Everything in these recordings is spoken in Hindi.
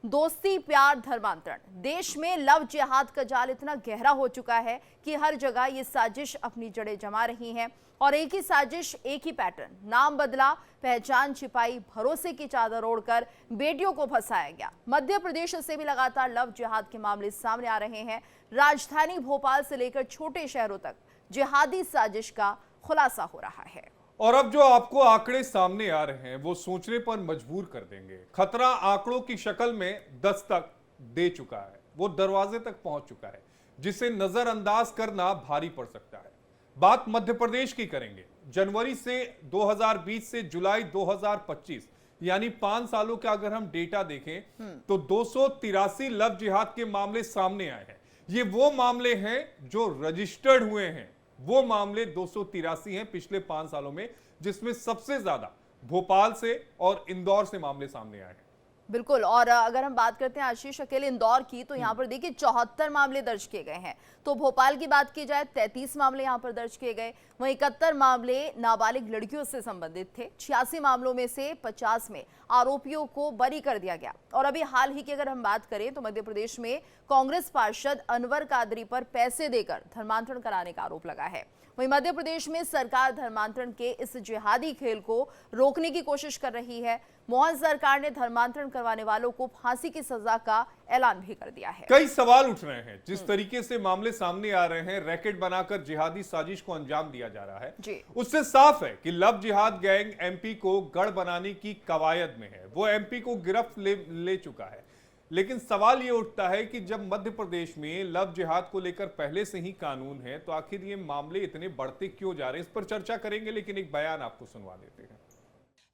दोस्ती प्यार धर्मांतरण। देश में लव जिहाद का जाल इतना गहरा हो चुका है कि हर जगह ये साजिश अपनी जड़ें जमा रही है। और एक ही साजिश, एक ही पैटर्न। नाम बदला, पहचान छिपाई, भरोसे की चादर ओढ़कर बेटियों को फंसाया गया। मध्य प्रदेश से भी लगातार लव जिहाद के मामले सामने आ रहे हैं। राजधानी भोपाल से लेकर छोटे शहरों तक जिहादी साजिश का खुलासा हो रहा है। और अब जो आपको आंकड़े सामने आ रहे हैं वो सोचने पर मजबूर कर देंगे। खतरा आंकड़ों की शक्ल में दस्तक दे चुका है, वो दरवाजे तक पहुंच चुका है, जिसे नजरअंदाज करना भारी पड़ सकता है। बात मध्य प्रदेश की करेंगे। जनवरी से 2020 से जुलाई 2025 यानी 5 सालों का अगर हम डेटा देखें तो 283 लव जिहाद के मामले सामने आए हैं। ये वो मामले हैं जो रजिस्टर्ड हुए हैं, वो मामले 283 हैं पिछले 5 सालों में, जिसमें सबसे ज्यादा भोपाल से और इंदौर से मामले सामने आए हैं। बिल्कुल। और अगर हम बात करते हैं आशीष अकेले इंदौर की, तो यहाँ पर देखिए 74 मामले दर्ज किए गए हैं। तो भोपाल की बात की जाए 33 मामले यहाँ पर दर्ज किए गए। वहीं 71 मामले नाबालिग लड़कियों से संबंधित थे। 86 मामलों में से 50 में आरोपियों को बरी कर दिया गया। और अभी हाल ही की अगर हम बात करें तो मध्य प्रदेश में कांग्रेस पार्षद अनवर कादरी पर पैसे देकर धर्मांतरण कराने का आरोप लगा है। वहीं मध्य प्रदेश में सरकार धर्मांतरण के इस जिहादी खेल को रोकने की कोशिश कर रही है। मोहन सरकार ने धर्मांतरण करवाने वालों को फांसी की सजा का ऐलान भी कर दिया है। कई सवाल उठ रहे हैं। जिस तरीके से मामले सामने आ रहे हैं, रैकेट बनाकर जिहादी साजिश को अंजाम दिया जा रहा है जी। उससे साफ है कि लव जिहाद गैंग एमपी को गढ़ बनाने की कवायद में है। वो एमपी को गिरफ्त ले चुका है। लेकिन सवाल ये उठता है कि जब मध्य प्रदेश में लव जिहाद को लेकर पहले से ही कानून है, तो आखिर ये मामले इतने बढ़ते क्यों जा रहे हैं? इस पर चर्चा करेंगे, लेकिन एक बयान आपको सुनवा देते हैं।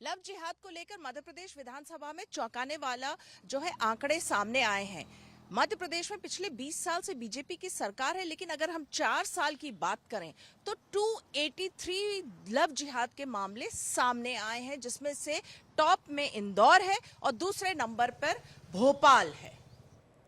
लव जिहाद को लेकर मध्य प्रदेश विधानसभा में चौंकाने वाला जो है आंकड़े सामने आए हैं। मध्य प्रदेश में पिछले 20 साल से बीजेपी की सरकार है, लेकिन अगर हम 4 साल की बात करें तो 283 लव जिहाद के मामले सामने आए हैं, जिसमें से टॉप में इंदौर है और दूसरे नंबर पर भोपाल है।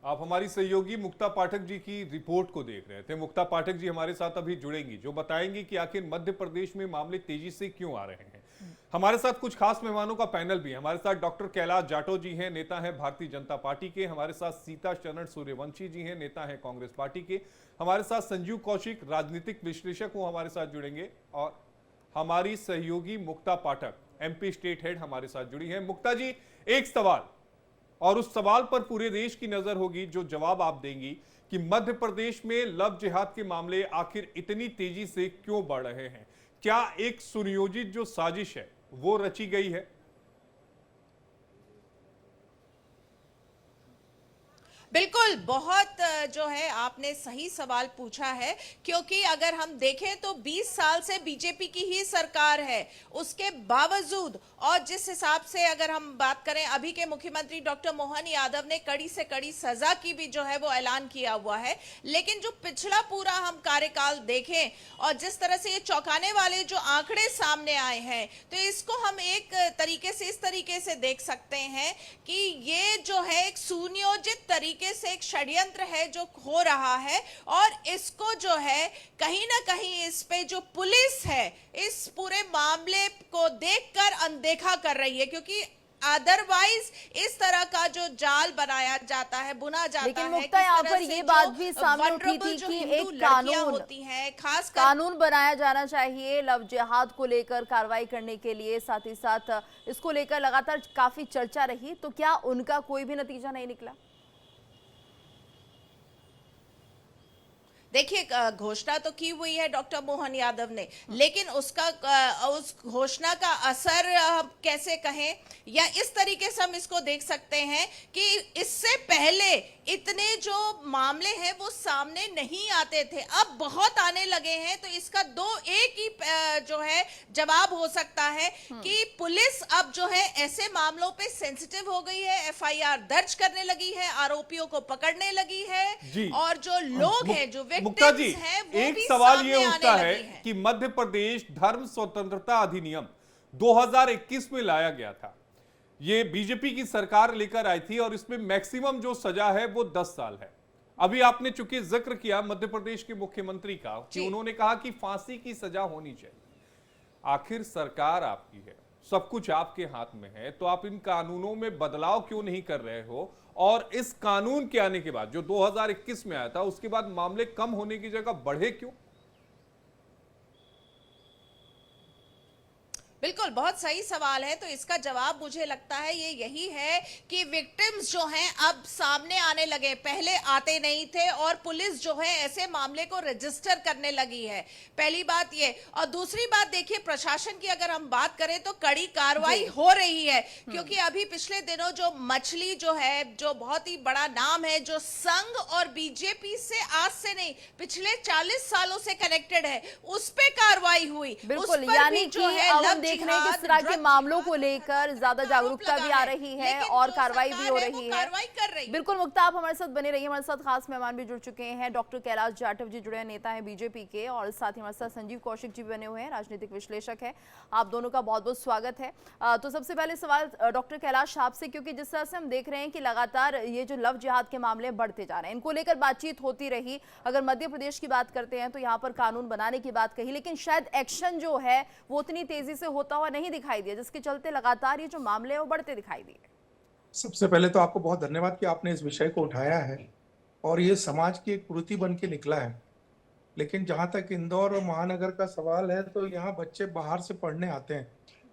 आप हमारी सहयोगी मुक्ता पाठक जी की रिपोर्ट को देख रहे थे। मुक्ता पाठक जी हमारे साथ अभी जुड़ेंगी, जो बताएंगी कि आखिर मध्य प्रदेश में मामले तेजी से क्यों आ रहे हैं। हमारे साथ कुछ खास मेहमानों का पैनल भी है। हमारे साथ डॉक्टर कैलाश जाटव जी हैं, नेता हैं भारतीय जनता पार्टी के। हमारे साथ सीता शरण सूर्यवंशी जी हैं, नेता हैं कांग्रेस पार्टी के। हमारे साथ संजीव कौशिक, राजनीतिक विश्लेषक, वो हमारे साथ जुड़ेंगे। और हमारी सहयोगी मुक्ता पाठक, एमपी स्टेट हेड, हमारे साथ जुड़ी है। मुक्ता जी, एक सवाल, और उस सवाल पर पूरे देश की नजर होगी, जो जवाब आप देंगी कि मध्य प्रदेश में लव जिहाद के मामले आखिर इतनी तेजी से क्यों बढ़ रहे हैं। क्या एक सुनियोजित जो साजिश है वो रची गई है? बिल्कुल, बहुत जो है आपने सही सवाल पूछा है, क्योंकि अगर हम देखें तो 20 साल से बीजेपी की ही सरकार है। उसके बावजूद, और जिस हिसाब से अगर हम बात करें, अभी के मुख्यमंत्री डॉक्टर मोहन यादव ने कड़ी से कड़ी सजा की भी जो है वो ऐलान किया हुआ है। लेकिन जो पिछला पूरा हम कार्यकाल देखें और जिस तरह से ये चौंकाने वाले जो आंकड़े सामने आए हैं, तो इसको हम एक तरीके से इस तरीके से देख सकते हैं कि ये जो है एक सुनियोजित तरीके से एक षड्यंत्र है जो हो रहा है। और इसको जो है कहीं ना कहीं इस पे जो पुलिस है इस पूरे मामले को देखकर अनदेखा कर रही है, क्योंकि अदरवाइज इस तरह का जो जाल बनाया जाता है, बुना जाता है। लेकिन मुक्ता, यहाँ पर ये बात भी सामने उठी थी कि एक कानून होती है, खास कानून बनाया जाना चाहिए लव जिहाद को लेकर कार्रवाई करने के लिए। साथ ही साथ इसको लेकर लगातार काफी चर्चा रही, तो क्या उनका कोई भी नतीजा नहीं निकला? देखिए, घोषणा तो की हुई है डॉक्टर मोहन यादव ने, लेकिन उसका उस घोषणा का असर कैसे कहें, या इस तरीके से हम इसको देख सकते हैं कि इससे पहले इतने जो मामले हैं वो सामने नहीं आते थे, अब बहुत आने लगे हैं। तो इसका एक ही जो है जवाब हो सकता है कि पुलिस अब जो है ऐसे मामलों पे सेंसिटिव हो गई है, एफआईआर दर्ज करने लगी है, आरोपियों को पकड़ने लगी है, और जो लोग हैं, जो मुक्ता जी, एक सवाल ये उठता है कि मध्य प्रदेश धर्म स्वतंत्रता अधिनियम 2021 में लाया गया था। ये बीजेपी की सरकार लेकर आई थी और इसमें मैक्सिमम जो सजा है वो 10 साल है। अभी आपने चूंकि जिक्र किया मध्य प्रदेश के मुख्यमंत्री का कि उन्होंने कहा कि फांसी की सजा होनी चाहिए। आखिर सरकार आपकी है, सब कुछ आपके हाथ में है, तो आप इन कानूनों में बदलाव क्यों नहीं कर रहे हो और इस कानून के आने के बाद जो 2021 में आया था, उसके बाद मामले कम होने की जगह बढ़े क्यों? बिल्कुल, बहुत सही सवाल है। तो इसका जवाब मुझे लगता है ये यही है कि विक्टिम्स जो हैं अब सामने आने लगे, पहले आते नहीं थे, और पुलिस जो है ऐसे मामले को रजिस्टर करने लगी है। पहली बात ये, और दूसरी बात देखिए, प्रशासन की अगर हम बात करें तो कड़ी कार्रवाई हो रही है, क्योंकि अभी पिछले दिनों जो मछली जो है, जो बहुत ही बड़ा नाम है, जो संघ और बीजेपी से आज से नहीं पिछले 40 सालों से कनेक्टेड है, उस पे कार्रवाई हुई। उस बिल्कुल, पर यानी भी कि जो है अब हम लव देख रहे हैं कि इस जिहाद, तरह के ड्रग मामलों को जिहाद, लेकर ज्यादा आरोप जागरूकता लगा भी आ है, रही है लेकिन और जो कार्रवाई भी सरकार हो है, रही वो है। कार्रवाई कर रही है। बिल्कुल मुक्ता, आप हमारे साथ बने रहिए। हमारे साथ खास मेहमान भी जुड़ चुके हैं, डॉक्टर कैलाश जाटव जी जुड़े हैं, नेता हैं बीजेपी के, और साथ ही हमारे साथ संजीव कौशिक जी भी बने हुए हैं, राजनीतिक विश्लेषक है। आप दोनों का बहुत बहुत स्वागत है। तो सबसे पहले सवाल डॉक्टर कैलाश आपसे, क्योंकि जिस तरह से हम देख रहे हैं कि लगातार ये जो लव जिहाद के मामले बढ़ते जा रहे हैं, इनको लेकर बातचीत होती रही। अगर मध्य प्रदेश की बात करते हैं तो यहाँ पर कानून बनाने की बात कही, लेकिन शायद एक्शन जो है वो उतनी तेजी से होता हुआ नहीं दिखाई दिया, जिसके चलते लगातार ये जो मामले हैं वो बढ़ते दिखाई दिए। सबसे पहले तो आपको बहुत धन्यवाद कि आपने इस विषय को उठाया है और ये समाज की एक कुरीति बन के निकला है। लेकिन जहाँ तक इंदौर और महानगर का सवाल है, तो यहाँ बच्चे बाहर से पढ़ने आते हैं,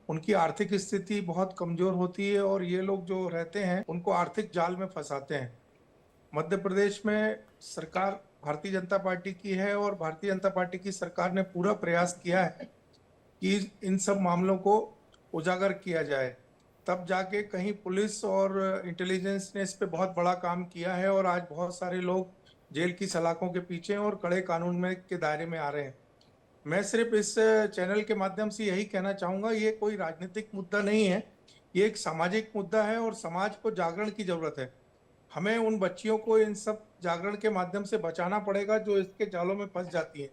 उनकी आर्थिक स्थिति बहुत कमजोर होती है और ये लोग जो रहते हैं उनको आर्थिक जाल में फंसाते हैं। मध्य प्रदेश में सरकार भारतीय जनता पार्टी की है और भारतीय जनता पार्टी की सरकार ने पूरा प्रयास किया है कि इन सब मामलों को उजागर किया जाए। तब जाके कहीं पुलिस और इंटेलिजेंस ने इस पे बहुत बड़ा काम किया है और आज बहुत सारे लोग जेल की सलाखों के पीछे हैं और कड़े कानून में के दायरे में आ रहे हैं। मैं सिर्फ इस चैनल के माध्यम से यही कहना चाहूंगा, ये कोई राजनीतिक मुद्दा नहीं है, ये एक सामाजिक मुद्दा है और समाज को जागरण की जरूरत है। हमें उन बच्चियों को इन सब जागरण के माध्यम से बचाना पड़ेगा जो इसके जालों में फंस जाती हैं,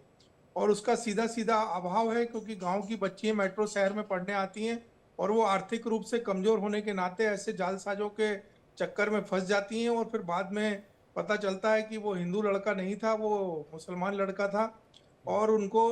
और उसका सीधा सीधा अभाव है, क्योंकि गांव की बच्चियां मेट्रो शहर में पढ़ने आती हैं और वो आर्थिक रूप से कमजोर होने के नाते ऐसे जालसाजों के चक्कर में फंस जाती हैं और फिर बाद में पता चलता है कि वो हिंदू लड़का नहीं था, वो मुसलमान लड़का था, और उनको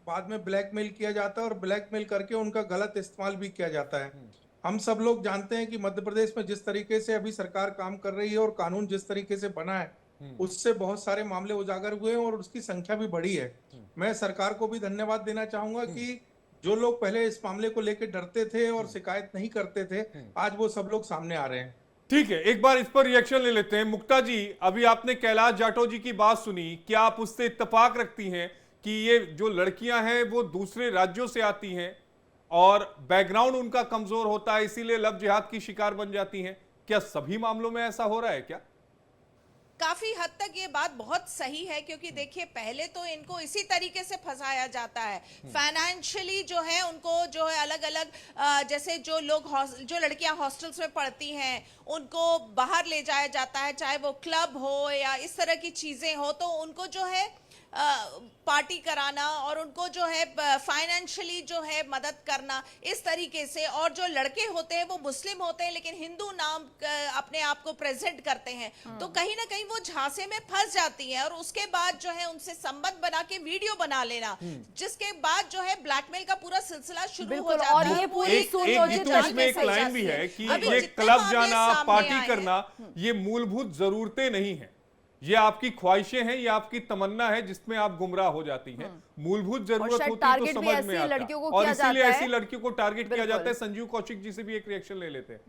बाद में ब्लैकमेल किया जाता है और ब्लैकमेल करके उनका गलत इस्तेमाल भी किया जाता है। हम सब लोग जानते हैं कि मध्य प्रदेश में जिस तरीके से अभी सरकार काम कर रही है और कानून जिस तरीके से बना है, उससे बहुत सारे मामले उजागर हुए हैं और उसकी संख्या भी बढ़ी है। मैं सरकार को भी धन्यवाद देना चाहूंगा कि जो लोग पहले इस मामले को लेकर डरते थे और शिकायत नहीं करते थे, आज वो सब लोग सामने आ रहे हैं। ठीक है, एक बार इस पर रिएक्शन ले लेते हैं। मुक्ता जी, अभी आपने कैलाश जाटव जी की बात सुनी, क्या आप उससे इत्तेफाक रखती हैं कि ये जो लड़कियां हैं वो दूसरे राज्यों से आती हैं और बैकग्राउंड उनका कमजोर होता है, इसीलिए लव जिहाद की शिकार बन जाती हैं? क्या सभी मामलों में ऐसा हो रहा है क्या? काफी हद तक ये बात बहुत सही है, क्योंकि देखिए पहले तो इनको इसी तरीके से फंसाया जाता है। फाइनेंशियली जो है उनको जो है अलग अलग, जैसे जो लड़कियां हॉस्टल्स में पढ़ती हैं उनको बाहर ले जाया जाता है, चाहे वो क्लब हो या इस तरह की चीजें हो, तो उनको जो है पार्टी कराना और उनको जो है फाइनेंशियली जो है मदद करना इस तरीके से। और जो लड़के होते हैं वो मुस्लिम होते हैं लेकिन हिंदू नाम अपने आप को प्रेजेंट करते हैं, तो कहीं ना कहीं वो झांसे में फंस जाती है और उसके बाद जो है उनसे संबंध बना के वीडियो बना लेना, जिसके बाद जो है ब्लैकमेल का पूरा सिलसिला शुरू हो जाता और है। ये पूरी एक इसमें एक लाइन भी है कि ये क्लब जाना, पार्टी करना, ये मूलभूत जरूरतें नहीं है, ये आपकी ख्वाहिशें हैं, ये आपकी तमन्ना है जिसमें आप गुमराह हो जाती हैं। मूलभूत जरूरत होती है तो समझ में आता है और इसीलिए ऐसी लड़कियों को टारगेट किया जाता है। संजीव कौशिक जी से भी एक रिएक्शन ले लेते हैं।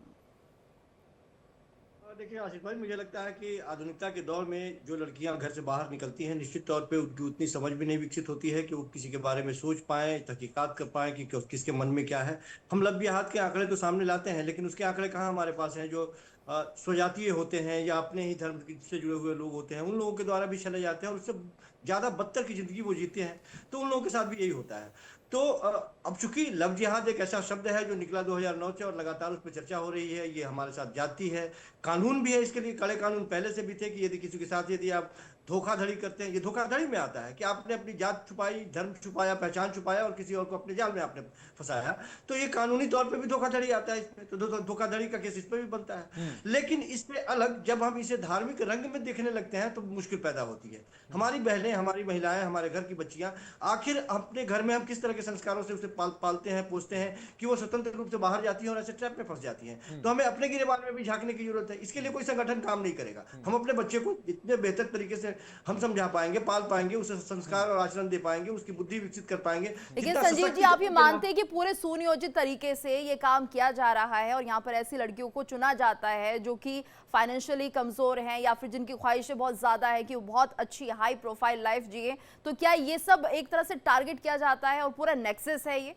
देखिए आशीष भाई, मुझे लगता है कि आधुनिकता के दौर में जो लड़कियां घर से बाहर निकलती हैं, निश्चित तौर पे उनकी उतनी समझ भी नहीं विकसित होती है कि वो किसी के बारे में सोच पाएं, तहकीकात कर पाएं कि किसके मन में क्या है। हम लव जिहाद के आंकड़े तो सामने लाते हैं, लेकिन उसके आंकड़े कहाँ हमारे पास हैं? जो स्वजातीय होते हैं या अपने ही धर्म से जुड़े हुए लोग होते हैं, उन लोगों के द्वारा भी चले जाते हैं और उससे ज़्यादा बदतर की जिंदगी वो जीते हैं, तो उन लोगों के साथ भी यही होता है। तो अब चूंकि लव जिहाद एक ऐसा शब्द है जो निकला 2009 से और लगातार उस पर चर्चा हो रही है, ये हमारे साथ जाती है। कानून भी है इसके लिए, कड़े कानून पहले से भी थे कि यदि किसी के साथ यदि आप धोखाधड़ी करते हैं। ये धोखाधड़ी में आता है कि आपने अपनी जात छुपाई, धर्म छुपाया, पहचान छुपाया और किसी और को अपने जाल में आपने फंसाया, तो ये कानूनी तौर पे भी धोखाधड़ी आता है इसमें, तो धोखाधड़ी का केस इस पे भी बनता है। लेकिन इससे अलग जब हम इसे धार्मिक रंग में देखने लगते हैं तो मुश्किल पैदा होती है। हमारी बहनें, हमारी महिलाएं, हमारे घर की बच्चियां, आखिर अपने घर में हम किस तरह के संस्कारों से उसे पालते हैं, पोसते हैं कि वो स्वतंत्र रूप से बाहर जाती है और ऐसे ट्रैप में फंस जाती हैं। तो हमें अपने गिरेबान में भी झांकने की जरूरत है। इसके लिए कोई संगठन काम नहीं करेगा। हम अपने बच्चे को जितने बेहतर तरीके से हम समझा पाएंगे, पाल पाएंगे, उसे संस्कार और आचरण दे पाएंगे, उसकी बुद्धि विकसित कर पाएंगे। लेकिन संजीव जी, आप ये मानते हैं कि पूरे सुनियोजित तरीके से ये काम किया जा रहा है और यहाँ पर ऐसी लड़कियों को चुना जाता है जो कि फाइनेंशियली कमजोर हैं या फिर जिनकी ख्वाहिशें बहुत ज्यादा है कि वो बहुत अच्छी हाई प्रोफाइल लाइफ जिए, तो क्या ये सब एक तरह से टारगेट किया जाता है और पूरा नेक्सस है ये?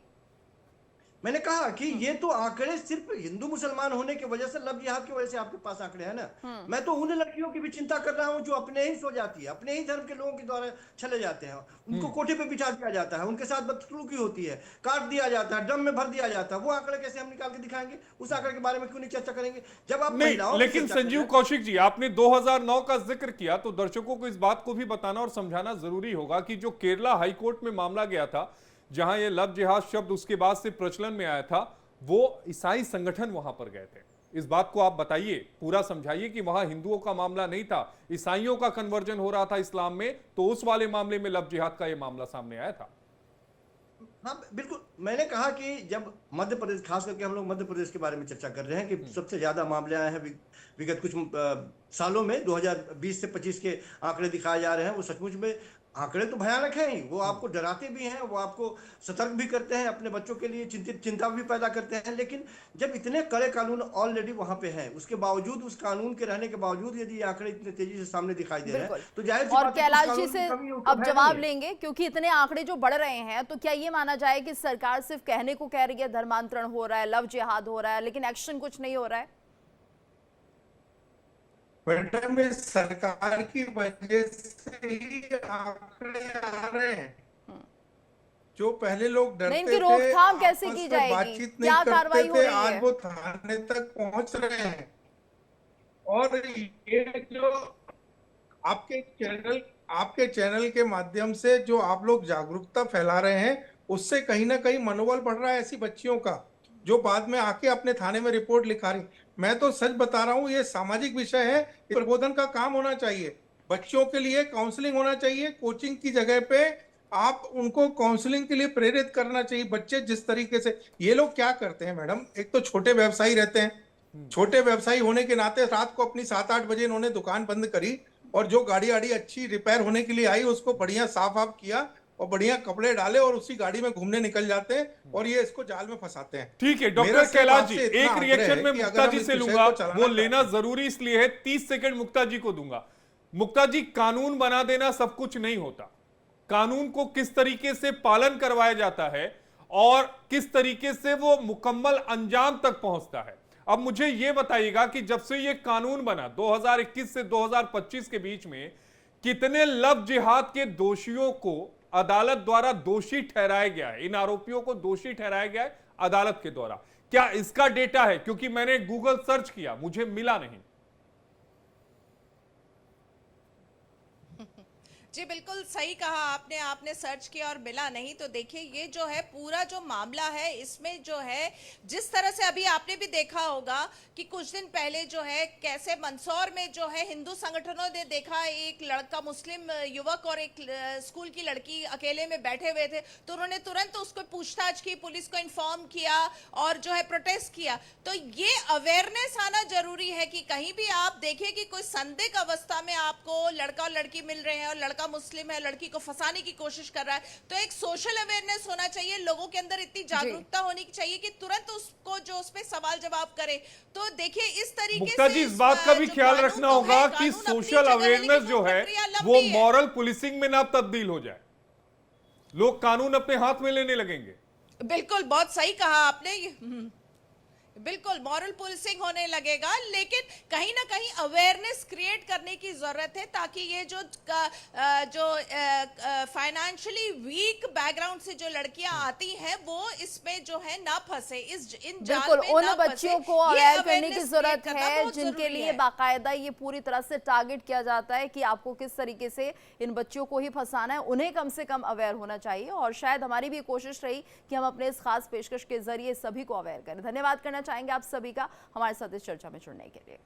मैंने कहा कि ये तो आंकड़े सिर्फ हिंदू मुसलमान होने की वजह से, लव जिहाद की वजह से आपके पास आंकड़े हैं ना। मैं तो उन लड़कियों की भी चिंता कर रहा हूं जो अपने ही सो जाती है, अपने ही धर्म के लोगों के द्वारा चले जाते हैं, उनको कोठे पे बिठा दिया जाता है, उनके साथ बदसलूकी होती है, काट दिया जाता है, ड्रम में भर दिया जाता है। वो आंकड़े कैसे हम निकाल के दिखाएंगे? उस आंकड़े के बारे में क्यों नहीं चर्चा करेंगे जब आप नहीं? लेकिन संजीव कौशिक जी, आपने 2009 का जिक्र किया तो दर्शकों को इस बात को भी बताना और समझाना जरूरी होगा कि जो केरला हाईकोर्ट में मामला गया था, जहां ये लव जिहाद शब्द उसके बाद से प्रचलन में आया था, वो ईसाई संगठन वहां पर गए थे। इस बात को आप बताइए, पूरा समझाइए कि वहां हिंदुओं का मामला नहीं था, ईसाइयों का कन्वर्जन हो रहा था इस्लाम में, तो उस वाले मामले में लव जिहाद का ये मामला सामने आया था। हाँ बिल्कुल, मैंने कहा कि जब मध्य प्रदेश, खास करके हम लोग मध्य प्रदेश के बारे में चर्चा कर रहे हैं कि सबसे ज्यादा मामले आए हैं विगत कुछ सालों में, 2020 से 25 के आंकड़े दिखाए जा रहे हैं। वो सचमुच में आंकड़े तो भयानक हैं ही, वो आपको डराते भी हैं, वो आपको सतर्क भी करते हैं, अपने बच्चों के लिए चिंता भी पैदा करते हैं। लेकिन जब इतने कड़े कानून ऑलरेडी वहां पे हैं, उसके बावजूद, उस कानून के रहने के बावजूद यदि ये आंकड़े इतने तेजी से सामने दिखाई दे रहे हैं तो जाहिर सी और बात है कैलाश जी से अब जवाब लेंगे, क्योंकि इतने आंकड़े जो बढ़ रहे हैं, तो क्या ये माना जाए कि सरकार सिर्फ कहने को कह रही है धर्मांतरण हो रहा है, लव जिहाद हो रहा है, लेकिन एक्शन कुछ नहीं हो रहा है? मैडम, ये सरकार की वजह से ही आंकड़े आ रहे हैं। जो पहले लोग डरते इनकी थे, रोकथाम कैसे आपस की में जाएगी? बातचीत क्या नहीं कार्रवाई करते हो थे, रही है? आज वो थाने तक पहुंच रहे हैं। और ये जो आपके चैनल के माध्यम से जो आप लोग जागरूकता फैला रहे हैं, उससे कहीं ना कहीं मनोबल बढ़ रहा है ऐसी बच्चियों का, जो बाद में आके अपने थाने में रिपोर्ट लिखा रही। मैं तो सच बता रहा हूँ, ये सामाजिक विषय है, प्रबोधन का काम होना चाहिए, बच्चों के लिए काउंसलिंग होना चाहिए, कोचिंग की जगह पे आप उनको काउंसलिंग के लिए प्रेरित करना चाहिए। बच्चे जिस तरीके से, ये लोग क्या करते हैं मैडम, एक तो छोटे व्यवसायी रहते हैं, छोटे व्यवसायी होने के नाते रात को अपनी 7-8 बजे इन्होंने दुकान बंद करी और जो गाड़ी आड़ी अच्छी रिपेयर होने के लिए आई उसको बढ़िया साफ आप किया और बढ़िया कपड़े डाले और उसी गाड़ी में घूमने निकल जाते हैं और ये इसको जाल में फंसाते हैं। ठीक है डॉक्टर कैलाश जी, एक रिएक्शन में मुक्ता जी से लूंगा, वो लेना जरूरी इसलिए है, 30 सेकंड मुक्ता जी को दूंगा। मुक्ता जी, कानून बना देना सब कुछ नहीं होता, कानून को किस तरीके से पालन करवाया जाता है और किस तरीके से वो मुकम्मल अंजाम तक पहुंचता है। अब मुझे यह बताइएगा कि जब से ये कानून बना 2021 से 2025 के बीच में कितने लव जिहाद के दोषियों को अदालत द्वारा दोषी ठहराया गया है, इन आरोपियों को दोषी ठहराया गया है अदालत के द्वारा? क्या इसका डेटा है? क्योंकि मैंने गूगल सर्च किया, मुझे मिला नहीं। जी बिल्कुल सही कहा आपने सर्च किया और मिला नहीं। तो देखिए, ये जो है पूरा जो मामला है, इसमें जो है जिस तरह से अभी आपने भी देखा होगा कि कुछ दिन पहले जो है कैसे मंदसौर में जो है हिंदू संगठनों ने देखा एक लड़का, मुस्लिम युवक और एक स्कूल की लड़की अकेले में बैठे हुए थे, तो उन्होंने तुरंत उसको पूछताछ की, पुलिस को इन्फॉर्म किया और जो है प्रोटेस्ट किया। तो ये अवेयरनेस आना जरूरी है कि कहीं भी आप देखें कि कोई संदिग्ध अवस्था में आपको लड़का और लड़की मिल रहे हैं और लड़का मुस्लिम है, लड़की को फंसाने की कोशिश कर रहा है, तो एक सोशल अवेयरनेस होना चाहिए, लोगों के अंदर इतनी जागरूकता होनी चाहिए कि तुरंत उसको जो उस पे सवाल जवाब करे। तो देखिए इस तरीके मुक्ता जी, इस बात का भी ख्याल रखना होगा कि सोशल अवेयरनेस जो है वो मॉरल पुलिसिंग में ना तब्दील हो जाए, लोग कानून अपने हाथ में लेने लगेंगे। बिल्कुल, बहुत सही कहा आपने। बिल्कुल मॉरल पुलिसिंग होने लगेगा, लेकिन कहीं ना कहीं अवेयरनेस क्रिएट करने की जरूरत है ताकि ये जो फाइनेंशियली वीक बैकग्राउंड से जो लड़कियां आती हैं वो इसमें जो है ना फंसे, इन जाल बिल्कुल में उन ना फंसे। बच्चियों को ये अवेयर करने की awareness जरूरत create करना है बहुत जिनके जरूरी लिए है। बाकायदा ये पूरी तरह से टारगेट किया जाता है कि आपको किस तरीके से इन बच्चियों को ही फंसाना है, उन्हें कम से कम अवेयर होना चाहिए। और शायद हमारी भी कोशिश रही कि हम अपने इस खास पेशकश के जरिए सभी को अवेयर करें। धन्यवाद करना चाहेंगे आप सभी का हमारे साथ इस चर्चा में जुड़ने के लिए।